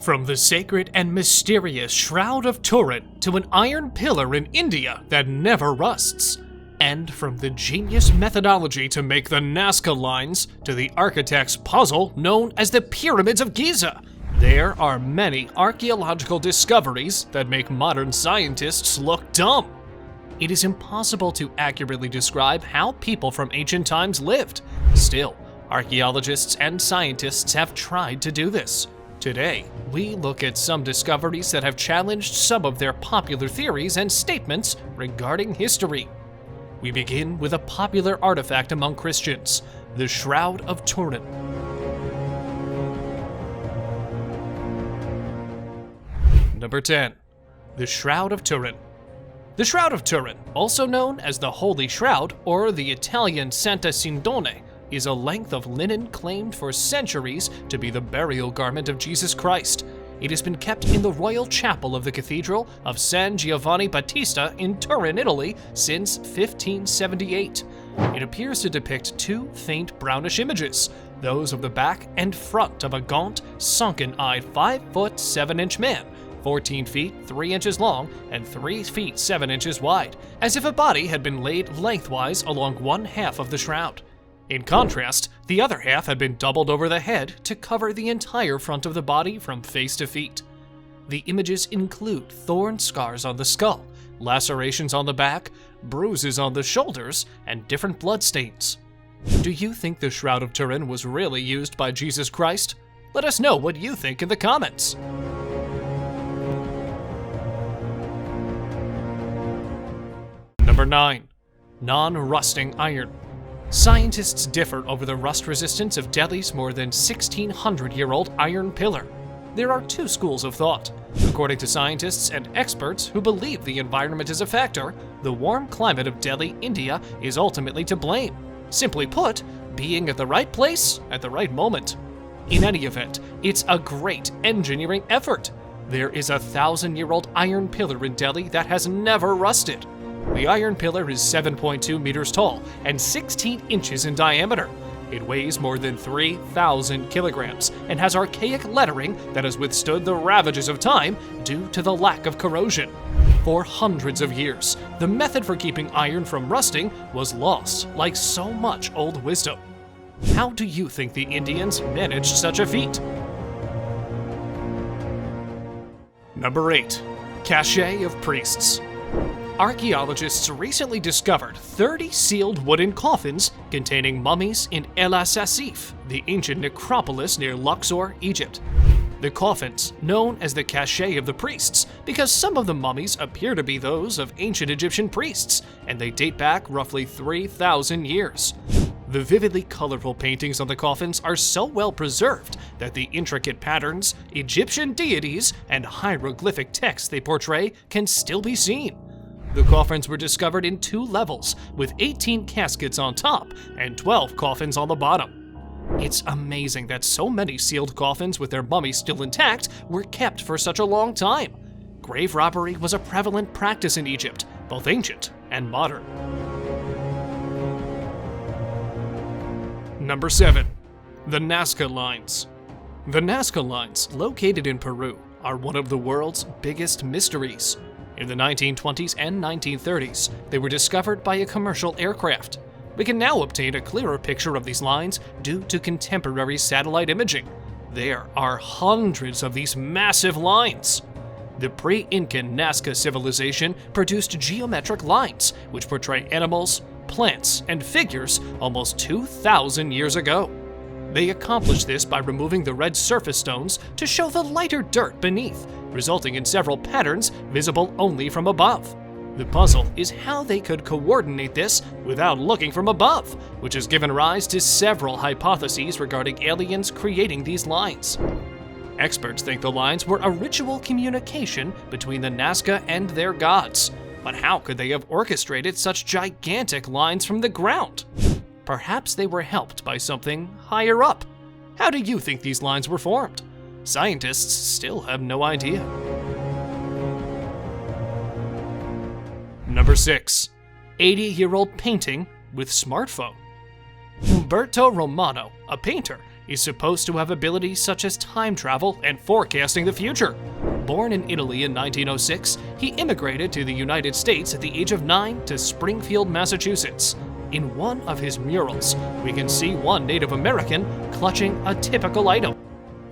From the sacred and mysterious Shroud of Turin to an iron pillar in India that never rusts, and from the genius methodology to make the Nazca lines to the architect's puzzle known as the Pyramids of Giza, there are many archaeological discoveries that make modern scientists look dumb. It is impossible to accurately describe how people from ancient times lived. Still, archaeologists and scientists have tried to do this. Today, we look at some discoveries that have challenged some of their popular theories and statements regarding history. We begin with a popular artifact among Christians, the Shroud of Turin. Number 10. The Shroud of Turin. The Shroud of Turin, also known as the Holy Shroud or the Italian Santa Sindone, is a length of linen claimed for centuries to be the burial garment of Jesus Christ. It has been kept in the royal chapel of the Cathedral of San Giovanni Battista in Turin, Italy, since 1578. It appears to depict two faint brownish images, those of the back and front of a gaunt, sunken-eyed 5-foot 7-inch man, 14 feet 3 inches long and 3 feet 7 inches wide, as if a body had been laid lengthwise along one half of the shroud. In contrast, the other half had been doubled over the head to cover the entire front of the body from face to feet. The images include thorn scars on the skull, lacerations on the back, bruises on the shoulders, and different bloodstains. Do you think the Shroud of Turin was really used by Jesus Christ? Let us know what you think in the comments. Number 9. Non-rusting iron. Scientists differ over the rust resistance of Delhi's more than 1,600-year-old iron pillar. There are two schools of thought. According to scientists and experts who believe the environment is a factor, the warm climate of Delhi, India is ultimately to blame. Simply put, being at the right place at the right moment. In any event, it's a great engineering effort. There is a 1,000-year-old iron pillar in Delhi that has never rusted. The iron pillar is 7.2 meters tall and 16 inches in diameter. It weighs more than 3,000 kilograms and has archaic lettering that has withstood the ravages of time due to the lack of corrosion. For hundreds of years, the method for keeping iron from rusting was lost, like so much old wisdom. How do you think the Indians managed such a feat? Number 8. Cachet of priests. Archaeologists recently discovered 30 sealed wooden coffins containing mummies in El Asasif, the ancient necropolis near Luxor, Egypt. The coffins, known as the Cachet of the priests, because some of the mummies appear to be those of ancient Egyptian priests, and they date back roughly 3,000 years. The vividly colorful paintings on the coffins are so well preserved that the intricate patterns, Egyptian deities, and hieroglyphic texts they portray can still be seen. The coffins were discovered in 2 levels, with 18 caskets on top and 12 coffins on the bottom. It's amazing that so many sealed coffins with their mummies still intact were kept for such a long time. Grave robbery was a prevalent practice in Egypt, both ancient and modern. Number 7. The Nazca Lines. The Nazca Lines, located in Peru, are one of the world's biggest mysteries. In the 1920s and 1930s, they were discovered by a commercial aircraft. We can now obtain a clearer picture of these lines due to contemporary satellite imaging. There are hundreds of these massive lines. The pre-Incan Nazca civilization produced geometric lines, which portray animals, plants, and figures almost 2,000 years ago. They accomplished this by removing the red surface stones to show the lighter dirt beneath, resulting in several patterns visible only from above. The puzzle is how they could coordinate this without looking from above, which has given rise to several hypotheses regarding aliens creating these lines. Experts think the lines were a ritual communication between the Nazca and their gods, but how could they have orchestrated such gigantic lines from the ground? Perhaps they were helped by something higher up. How do you think these lines were formed? Scientists still have no idea. Number 6. 80-year-old painting with smartphone. Umberto Romano, a painter, is supposed to have abilities such as time travel and forecasting the future. Born in Italy in 1906, he immigrated to the United States at the age of 9 to Springfield, Massachusetts. In one of his murals, we can see one Native American clutching a typical item.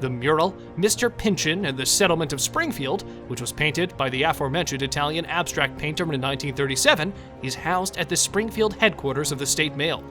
The mural, Mr. Pinchin and the Settlement of Springfield, which was painted by the aforementioned Italian abstract painter in 1937, is housed at the Springfield headquarters of the State Mail.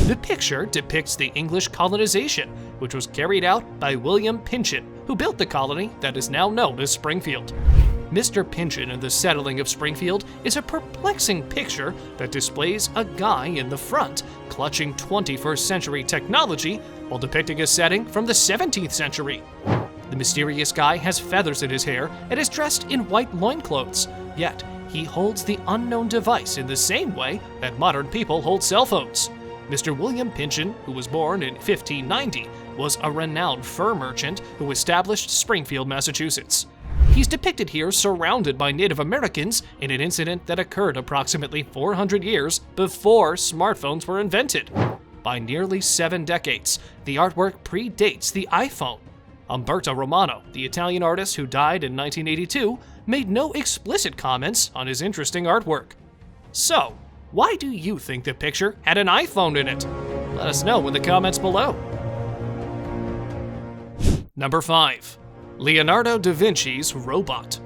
The picture depicts the English colonization, which was carried out by William Pinchin, who built the colony that is now known as Springfield. Mr. Pinchin and the Settling of Springfield is a perplexing picture that displays a guy in the front clutching 21st century technology while depicting a setting from the 17th century. The mysterious guy has feathers in his hair and is dressed in white loincloths, yet he holds the unknown device in the same way that modern people hold cell phones. Mr. William Pinchin, who was born in 1590, was a renowned fur merchant who established Springfield, Massachusetts. He's depicted here surrounded by Native Americans in an incident that occurred approximately 400 years before smartphones were invented. By nearly 7 decades, the artwork predates the iPhone. Umberto Romano, the Italian artist who died in 1982, made no explicit comments on his interesting artwork. So, why do you think the picture had an iPhone in it? Let us know in the comments below. Number 5. Leonardo da Vinci's robot.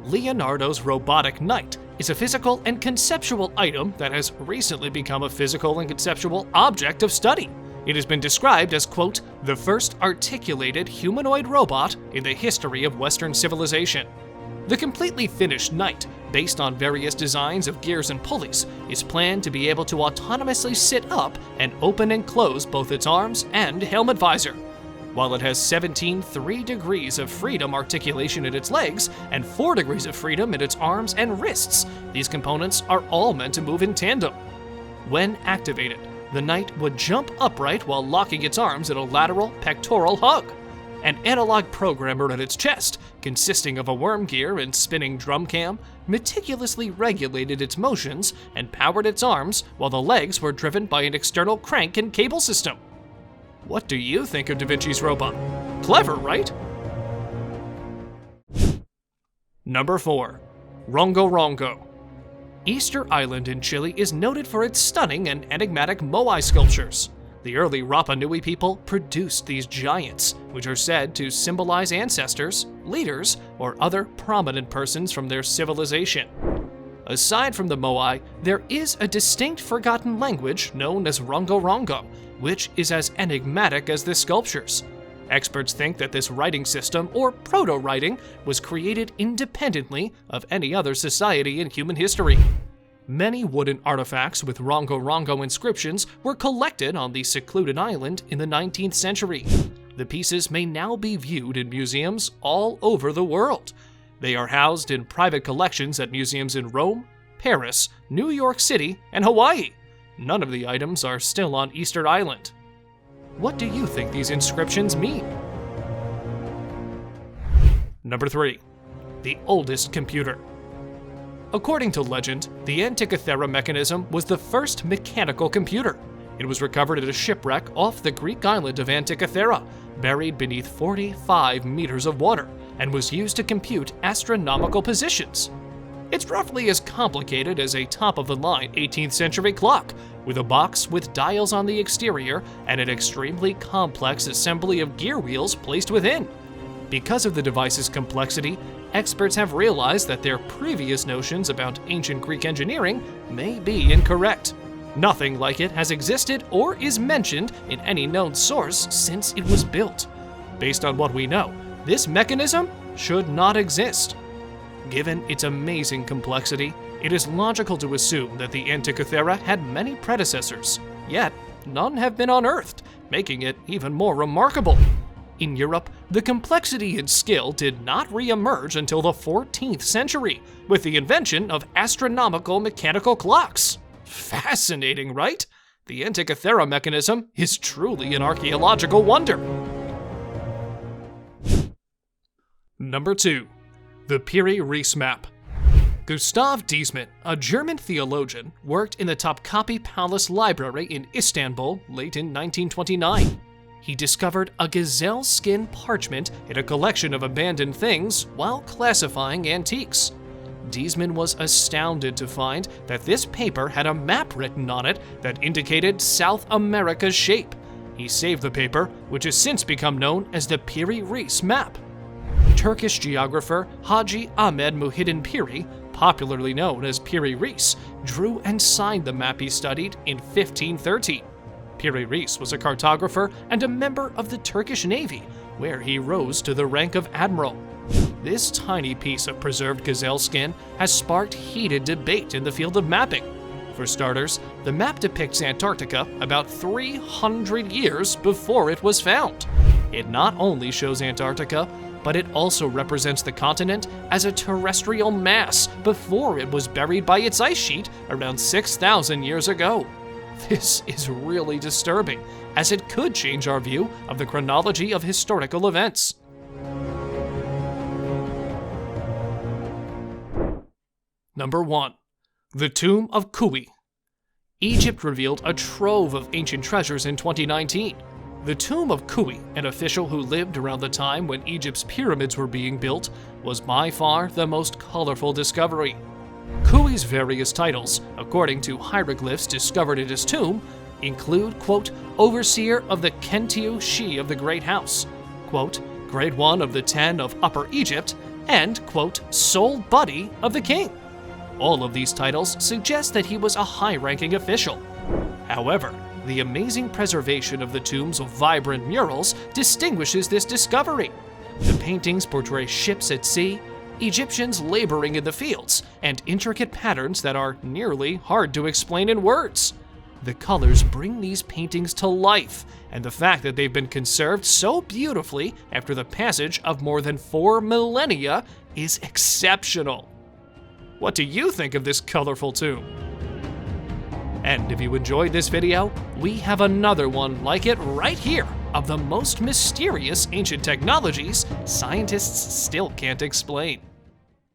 Leonardo's robotic knight is a physical and conceptual item that has recently become a physical and conceptual object of study. It has been described as, quote, the first articulated humanoid robot in the history of Western civilization. The completely finished knight, based on various designs of gears and pulleys, is planned to be able to autonomously sit up and open and close both its arms and helmet visor. While it has 17 3 degrees of freedom articulation in its legs and 4 degrees of freedom in its arms and wrists, these components are all meant to move in tandem. When activated, the knight would jump upright while locking its arms in a lateral pectoral hug. An analog programmer at its chest, consisting of a worm gear and spinning drum cam, meticulously regulated its motions and powered its arms while the legs were driven by an external crank and cable system. What do you think of Da Vinci's robot? Clever, right? Number 4. Rongorongo. Easter Island in Chile is noted for its stunning and enigmatic moai sculptures. The early Rapa Nui people produced these giants, which are said to symbolize ancestors, leaders, or other prominent persons from their civilization. Aside from the moai, there is a distinct forgotten language known as Rongorongo, which is as enigmatic as the sculptures. Experts think that this writing system, or proto-writing, was created independently of any other society in human history. Many wooden artifacts with Rongorongo inscriptions were collected on the secluded island in the 19th century. The pieces may now be viewed in museums all over the world. They are housed in private collections at museums in Rome, Paris, New York City, and Hawaii. None of the items are still on Easter Island. What do you think these inscriptions mean? Number 3. The oldest computer. According to legend, the Antikythera mechanism was the first mechanical computer. It was recovered at a shipwreck off the Greek island of Antikythera, buried beneath 45 meters of water, and was used to compute astronomical positions. It's roughly as complicated as a top-of-the-line 18th century clock, with a box with dials on the exterior and an extremely complex assembly of gear wheels placed within. Because of the device's complexity, experts have realized that their previous notions about ancient Greek engineering may be incorrect. Nothing like it has existed or is mentioned in any known source since it was built. Based on what we know, this mechanism should not exist. Given its amazing complexity, it is logical to assume that the Antikythera had many predecessors, yet none have been unearthed, making it even more remarkable. In Europe, the complexity and skill did not re-emerge until the 14th century, with the invention of astronomical mechanical clocks. Fascinating, right? The Antikythera mechanism is truly an archaeological wonder. Number 2. The Pirreese map. Gustav Diesmann, a German theologian, worked in the Topkapi Palace Library in Istanbul late in 1929. he discovered a gazelle skin parchment in a collection of abandoned things while classifying antiques. Diesman was astounded to find that this paper had a map written on it that indicated South America's shape. He saved the paper, which has since become known as the Pirreese map. Turkish geographer Haji Ahmed Muhyiddin Piri, popularly known as Pirreese, drew and signed the map he studied in 1513. Pirreese was a cartographer and a member of the Turkish Navy, where he rose to the rank of admiral. This tiny piece of preserved gazelle skin has sparked heated debate in the field of mapping. For starters, the map depicts Antarctica about 300 years before it was found. It not only shows Antarctica, but it also represents the continent as a terrestrial mass before it was buried by its ice sheet around 6,000 years ago. This is really disturbing, as it could change our view of the chronology of historical events. Number 1. The Tomb of Khufu. Egypt revealed a trove of ancient treasures in 2019. The Tomb of Khufu, an official who lived around the time when Egypt's pyramids were being built, was by far the most colorful discovery. Khufu's various titles, according to hieroglyphs discovered in his tomb, include, quote, Overseer of the Kentiu Shi of the Great House, quote, Grade 1 of the 10 of Upper Egypt, and, quote, Sole Buddy of the King. All of these titles suggest that he was a high-ranking official. However, the amazing preservation of the tomb's vibrant murals distinguishes this discovery. The paintings portray ships at sea, Egyptians laboring in the fields, and intricate patterns that are nearly hard to explain in words. The colors bring these paintings to life, and the fact that they've been conserved so beautifully after the passage of more than 4 millennia is exceptional. What do you think of this colorful tomb? And if you enjoyed this video, we have another one like it right here of the most mysterious ancient technologies scientists still can't explain.